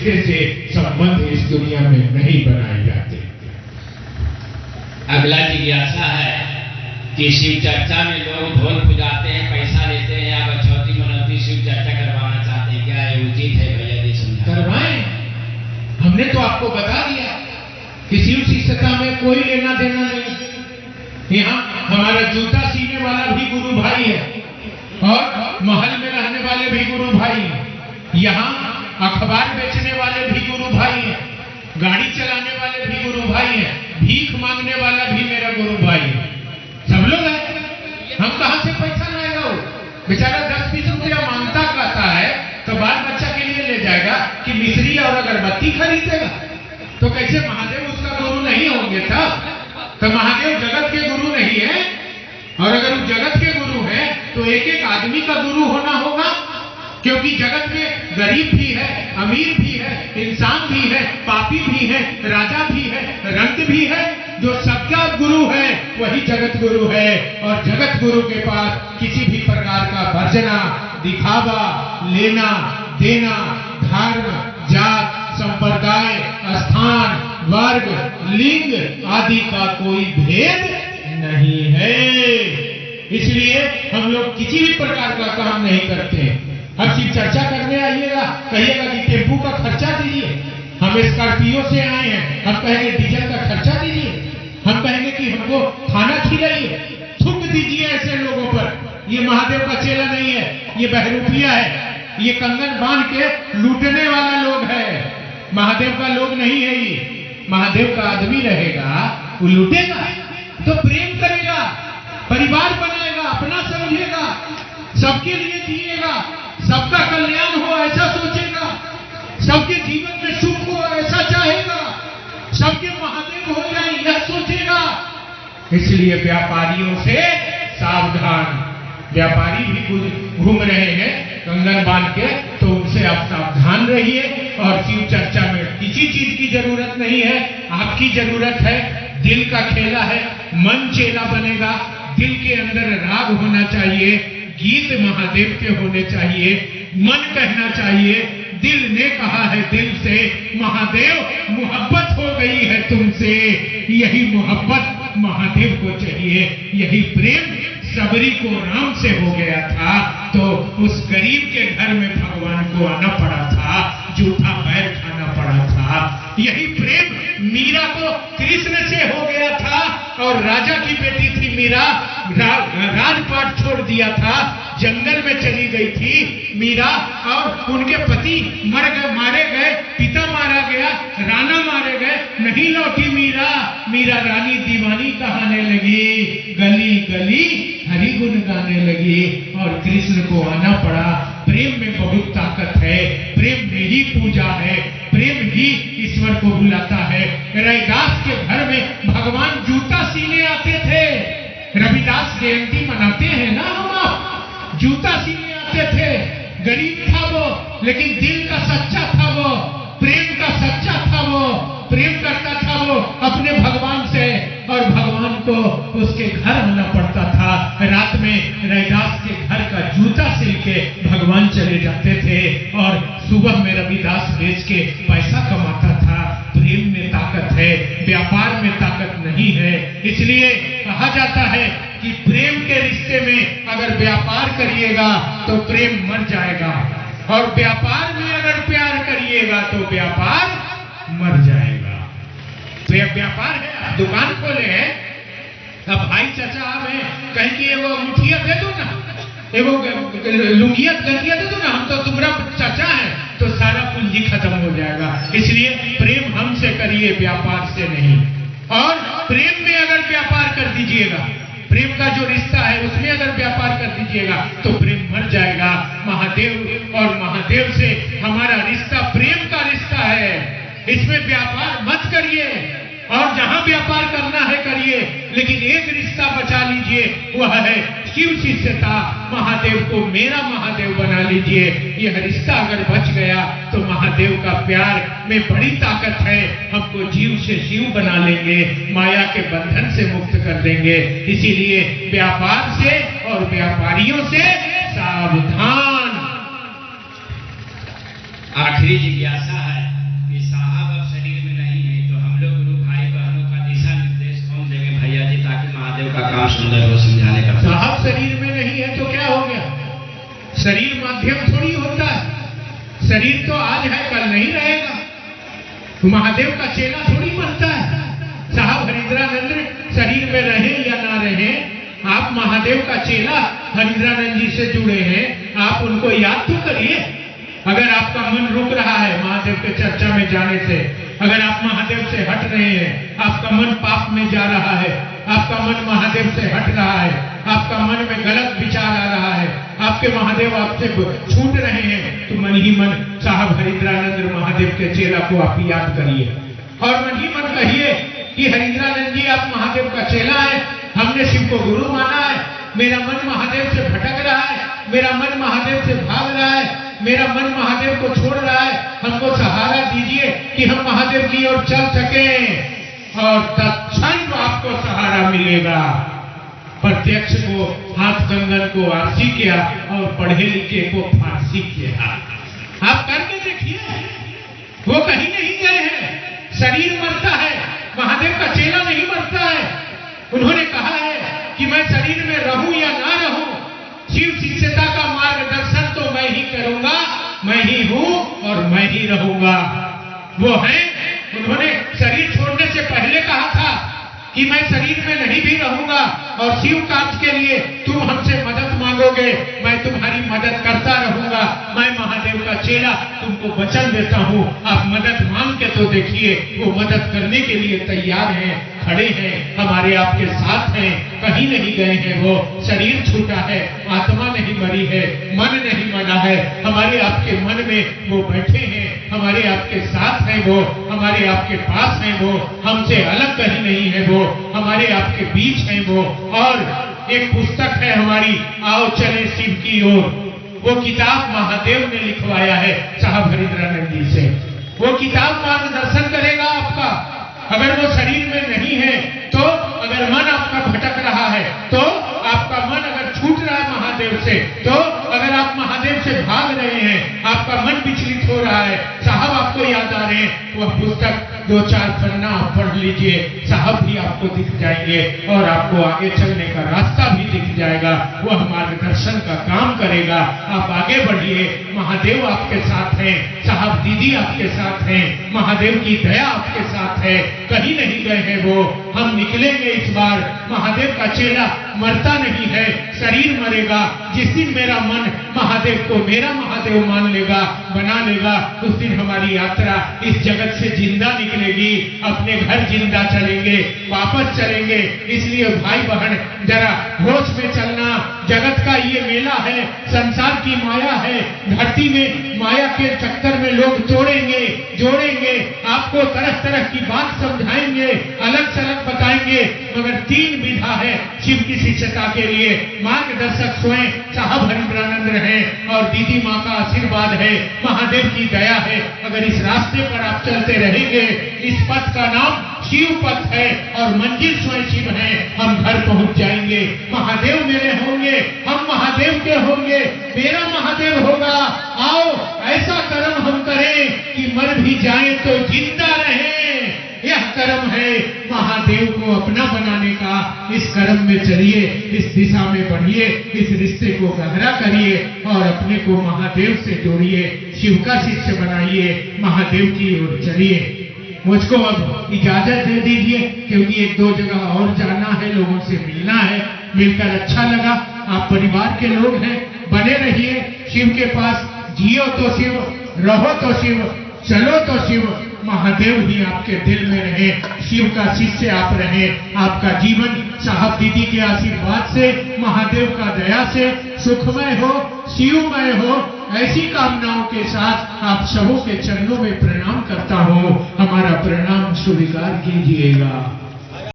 रिश्ते से संबंध इस दुनिया में नहीं बनाए जाते। अगला जिज्ञासा है कि शिव चर्चा में लोग ढोल बजाते हैं, पैसा लेते हैं या बछौती मनौती शिव चर्चा करवाना चाहते हैं, क्या ये उचित है? भैया जी समझा। करवाएं। हमने तो आपको बता दिया कि शिव शिष्यता में कोई लेना देना नहीं। यहाँ हमारा जूता सीने वाला भी गुरु भाई है और महल में रहने वाले भी गुरु भाई हैं। यहाँ अखबार बेचने वाले भी गुरु भाई हैं, गाड़ी चलाने वाले भी गुरु भाई हैं, भीख मांगने वाला भी मेरा गुरु भाई है। सब लोग हैं। हम कहाँ से पैसा लाएगा? वो बेचारा 10-20 रुपया मांगता कहता है तो बाल बच्चा के लिए ले जाएगा कि मिश्री और अगरबत्ती खरीदेगा? तो कैसे महादेव उसका गुरु नहीं होंगे? तब तो महादेव जगत के गुरु नहीं है। और अगर वो जगत के गुरु है तो एक एक आदमी का गुरु होना होगा, क्योंकि जगत में गरीब भी है, अमीर भी है, इंसान भी है, पापी भी है, राजा भी है, रंग भी है। जो सबका गुरु है वही जगत गुरु है। और जगत गुरु के पास किसी भी प्रकार का वर्जना, दिखावा, लेना देना, धर्म, जात, संप्रदाय, स्थान, वर्ग, लिंग आदि का कोई भेद नहीं है। इसलिए हम लोग किसी भी प्रकार का काम नहीं करते। अब शिव चर्चा करने आइएगा, कहिएगा कि टेम्पू का खर्चा दीजिए, हम स्कॉर्पियो से आए हैं, हम कहेंगे डीजल का खर्चा दीजिए, हम कहेंगे कि हमको खाना खिलाइए। थूक दीजिए ऐसे लोगों पर। ये महादेव का चेला नहीं है, ये बहरूपिया है, ये कंगन बांध के लूटने वाला लोग है। महादेव का लोग नहीं है ये। महादेव का आदमी रहेगा, वो लूटेगा तो प्रेम करेगा, परिवार बनाएगा, अपना समझेगा, सबके लिए जिएगा, सबका कल्याण हो ऐसा सोचेगा, सबके जीवन में सुख हो ऐसा चाहेगा, सबके महादेव हो जाए यह सोचेगा। इसलिए व्यापारियों से सावधान। व्यापारी भी घूम रहे हैं कंगन बांध के, तो उनसे आप सावधान रहिए। और शिव चर्चा में किसी चीज की जरूरत नहीं है, आपकी जरूरत है दिल का खेला है। मन चेला बनेगा, दिल के अंदर राग होना चाहिए, गीत महादेव के होने चाहिए, मन कहना चाहिए, दिल ने कहा है दिल से महादेव मोहब्बत हो गई है तुमसे। यही मोहब्बत महादेव को चाहिए, यही प्रेम सबरी को राम से हो गया था तो उस गरीब के घर में भगवान को आना पड़ा था, जूठा पैर खाना पड़ा था। यही प्रेम मीरा को कृष्ण से हो गया था और राजा की बेटी थी मीरा, राजपाट छोड़ दिया था, जंगल में चली गई थी मीरा और उनके पति मारे गए, पिता मारा गया, राणा मारे गए, नहीं लौटी मीरा। मीरा रानी दीवानी कहने लगी, गली गली हरि गुण गाने लगी और कृष्ण को आना पड़ा। प्रेम में बहुत ताकत है, प्रेम में ही पूजा है, प्रेम ही ईश्वर को बुलाता है। रविदास के घर में भगवान जूता सीने आते थे। रविदास जयंती मनाते हैं ना हम, जूता सीने आते थे। गरीब था वो, लेकिन दिल का सच्चा था वो, प्रेम का सच्चा था वो, प्रेम करता था वो अपने भगवान से और भगवान को उसके घर आना पड़ता था। रात में रविदास के घर का जूता सिल के भगवान चले जाते थे और सुबह में रविदास बेच के पैसा कमाता था। प्रेम में ताकत है, व्यापार में ताकत नहीं है। इसलिए कहा जाता है कि प्रेम के रिश्ते में अगर व्यापार करिएगा तो प्रेम मर जाएगा और व्यापार में अगर प्यार करिएगा तो व्यापार मर जाएगा। तो यह व्यापार है, आप दुकान खोले हैं, अब भाई चाचा आप हैं, कहें कि एगो मुठिया दे दो ना, एगो लुंगिया गंदिया दे दो ना, हम तो तुम्हारा चाचा है, तो सारा पूंजी खत्म हो जाएगा। इसलिए प्रेम हमसे करिए, व्यापार से नहीं। और प्रेम में अगर व्यापार कर दीजिएगा, प्रेम का जो रिश्ता है उसमें अगर व्यापार कर दीजिएगा तो प्रेम मर जाएगा। महादेव और महादेव से हमारा रिश्ता प्रेम का रिश्ता है, इसमें व्यापार मत करिए। और जहां व्यापार करना है करिए, लेकिन एक रिश्ता बचा लीजिए, वह है शिव शिष्यता। महादेव को मेरा महादेव बना लीजिए। यह रिश्ता अगर बच गया तो महादेव का प्यार में बड़ी ताकत है, हमको जीव से शिव बना लेंगे, माया के बंधन से मुक्त कर देंगे। इसीलिए व्यापार से और व्यापारियों से सावधान। आखिरी जिज्ञासा है शरीर माध्यम थोड़ी होता है। शरीर तो आज है कल नहीं रहेगा। महादेव का चेला थोड़ी बनता है। साहब हरिद्रानंद शरीर में रहे या ना रहे, आप महादेव का चेला हरिद्रानंद जी से जुड़े हैं, आप उनको याद तो करिए। अगर आपका मन रुक रहा है महादेव के चर्चा में जाने से, अगर आप महादेव से हट रहे हैं, आपका मन पाप में जा रहा है, आपका मन महादेव से हट रहा है, आपका मन में गलत विचार आ रहा है, आपके महादेव आपसे छूट रहे हैं, तो मन ही मन साहब हरिद्रानंद महादेव के चेला को आप याद करिए और मन ही मन कहिए कि हरिद्रानंद जी आप महादेव का चेला है, हमने शिव को गुरु माना है, मेरा मन महादेव से भटक रहा है, मेरा मन महादेव से भाग रहा है, मेरा मन महादेव को छोड़ रहा है, हमको सहारा दीजिए कि हम महादेव की ओर चल सकें। और तत्क्षण आपको सहारा मिलेगा। प्रत्यक्ष को हाथ कंगन को आरसी किया और पढ़े लिखे को फारसी किया। आप करके देखिए, वो कहीं नहीं गए हैं। शरीर मरता है, महादेव का चेला नहीं मरता है। उन्होंने कहा है कि मैं शरीर में रहूं या ना रहूं, शिव शिष्यता का मार्गदर्शन तो मैं ही करूंगा, मैं ही हूं और मैं ही रहूंगा। वो है, उन्होंने शरीर छोड़ने से पहले कहा था कि मैं शरीर में नहीं भी रहूंगा और शिव कार्य के लिए तुम हमसे मदद मांगोगे, मैं तुम्हारी मदद करता रहूंगा। मैं महादेव का चेला तुमको वचन देता हूँ, आप मदद मांग के तो देखिए। वो मदद करने के लिए तैयार हैं, खड़े हैं, हमारे आपके साथ हैं, कहीं नहीं गए हैं। वो शरीर छूटा है, आत्मा नहीं मरी है, मन नहीं मरा है, हमारे आपके मन में वो बैठे हैं, हमारे आपके साथ हैं, वो हमारे आपके पास हैं, वो हमसे अलग कहीं नहीं है, वो हमारे आपके बीच हैं वो। और एक पुस्तक है हमारी, आओ चले शिव की ओर, वो किताब महादेव ने लिखवाया है साहब हरिद्रानंद जी से। वो किताब मार्गदर्शन करेगा आपका। अगर वो शरीर में नहीं है तो, अगर मन आपका भटक रहा है तो, आपका मन अगर छूट रहा है महादेव से तो, अगर आप महादेव से भाग रहे हैं, आपका मन विचलित हो रहा है, साहब आपको याद आ रहे हैं, वह पुस्तक 2-4 पन्ना आप पढ़ लीजिए, साहब भी आपको दिख जाएंगे और आपको आगे चलने का रास्ता भी दिख जाएगा। वह मार्गदर्शन का काम करेगा। आप आगे बढ़िए, महादेव आपके साथ हैं, साहब दीदी आपके साथ हैं, महादेव की दया आपके साथ है, कहीं नहीं गए हैं वो। हम निकलेंगे इस बार। महादेव का चेला मरता नहीं है, शरीर मरेगा। जिस दिन मेरा मन महादेव को मेरा महादेव मान लेगा, बना लेगा, उस दिन हमारी यात्रा इस जगत से जिंदा निकलेगी, अपने घर जिंदा चलेंगे, वापस चलेंगे। इसलिए भाई बहन जरा होश में चलना। जगत का ये मेला है, संसार की माया है, धरती में माया के चक्कर में लोग जोड़ेंगे, आपको तरह तरह की बात समझाएंगे, अलग अलग बताएंगे, मगर 3 विधा है शिव की शिष्यता के लिए। मार्गदर्शक स्वयं साहब हरिद्रानंद रहे और दीदी माँ का आशीर्वाद है, महादेव की दया है। अगर इस रास्ते पर आप चलते रहेंगे, इस पथ का नाम शिव पथ है और मंजिल स्वयं शिव है। हम घर पहुंच जाएंगे, महादेव मेरे होंगे, हम महादेव के होंगे, मेरा महादेव होगा। आओ ऐसा कर्म हम करें कि मर भी जाएं तो जिंदा रहें। यह कर्म है महादेव को अपना बनाने का। इस कर्म में चलिए, इस दिशा में बढ़िए, इस रिश्ते को गहरा करिए और अपने को महादेव से जोड़िए, शिव का शिष्य बनाइए, महादेव की ओर चलिए। मुझको अब इजाजत दे दीजिए, क्योंकि 1-2 जगह और जाना है, लोगों से मिलना है। मिलकर अच्छा लगा। आप परिवार के लोग हैं, बने रहिए शिव के पास। जियो तो शिव, रहो तो शिव, चलो तो शिव। महादेव ही आपके दिल में रहे, शिव का शिष्य आप रहे। आपका जीवन साहब दीदी के आशीर्वाद से, महादेव का दया से सुखमय हो, शिवमय हो। ऐसी कामनाओं के साथ आप सबों के चरणों में प्रणाम करता हूँ। हमारा प्रणाम स्वीकार कीजिएगा।